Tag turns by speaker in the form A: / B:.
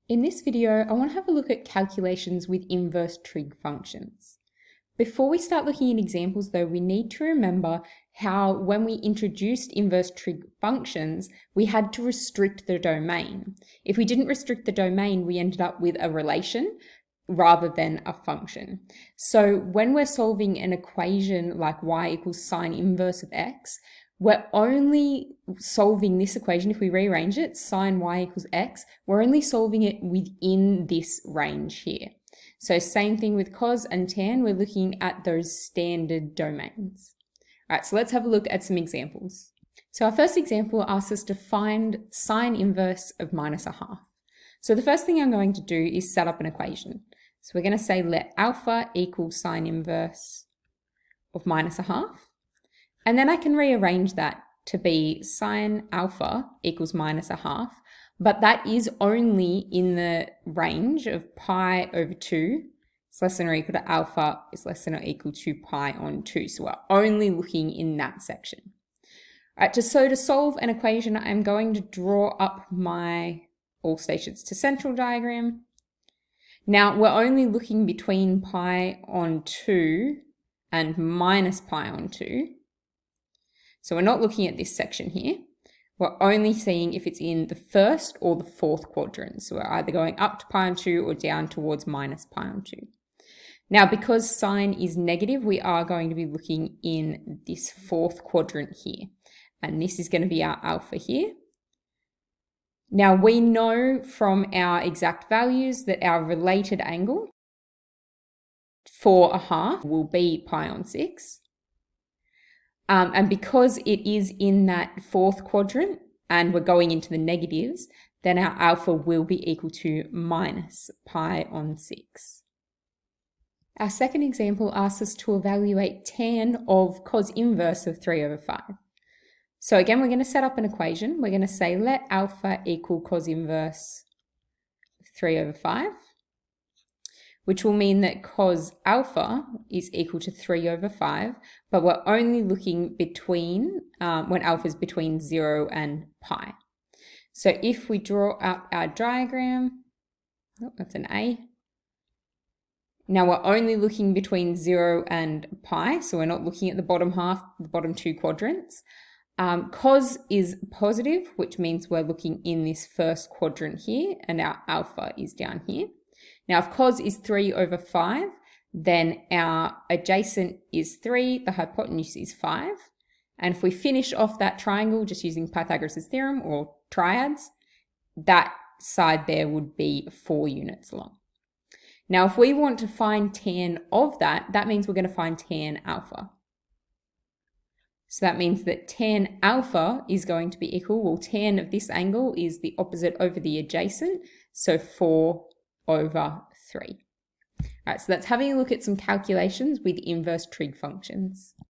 A: In this video, I want to have a look at calculations with inverse trig functions. Before we start looking at examples though, we need to remember how when we introduced inverse trig functions, we had to restrict the domain. If we didn't restrict the domain, we ended up with a relation rather than a function. So when we're solving an equation like y equals sine inverse of x, we're only solving this equation, if we rearrange it, sine y equals x, we're only solving it within this range here. So same thing with cos and tan, we're looking at those standard domains. All right, so let's have a look at some examples. So our first example asks us to find sine inverse of minus a half. So the first thing I'm going to do is set up an equation. So we're going to say let alpha equal sine inverse of minus a half. And then I can rearrange that to be sine alpha equals minus a half, but that is only in the range of pi over 2 is less than or equal to alpha is less than or equal to pi on 2. So we're only looking in that section. All right, so to solve an equation, I'm going to draw up my all stations to central diagram. Now we're only looking between pi on 2 and minus pi on 2. So we're not looking at this section here. We're only seeing if it's in the first or the fourth quadrant. So we're either going up to pi on 2 or down towards minus pi on 2. Now, because sine is negative, we are going to be looking in this fourth quadrant here. And this is going to be our alpha here. Now, we know from our exact values that our related angle for a half will be pi on 6. And because it is in that fourth quadrant and we're going into the negatives, then our alpha will be equal to minus pi on 6. Our second example asks us to evaluate tan of cos inverse of 3 over 5. So again, we're going to set up an equation. We're going to say let alpha equal cos inverse of 3 over 5, which will mean that cos alpha is equal to 3 over 5, but we're only looking between, when alpha is between 0 and pi. So if we draw up our diagram, oh, that's an A. Now we're only looking between 0 and pi, so we're not looking at the bottom half, the bottom two quadrants. Cos is positive, which means we're looking in this first quadrant here, and our alpha is down here. Now, if cos is 3 over 5, then our adjacent is 3, the hypotenuse is 5. And if we finish off that triangle just using Pythagoras' theorem or triads, that side there would be 4 units long. Now, if we want to find tan of that, that means we're going to find tan alpha. So that means that tan alpha is going to be equal, well, tan of this angle is the opposite over the adjacent, so 4 over 3. All right, so that's having a look at some calculations with inverse trig functions.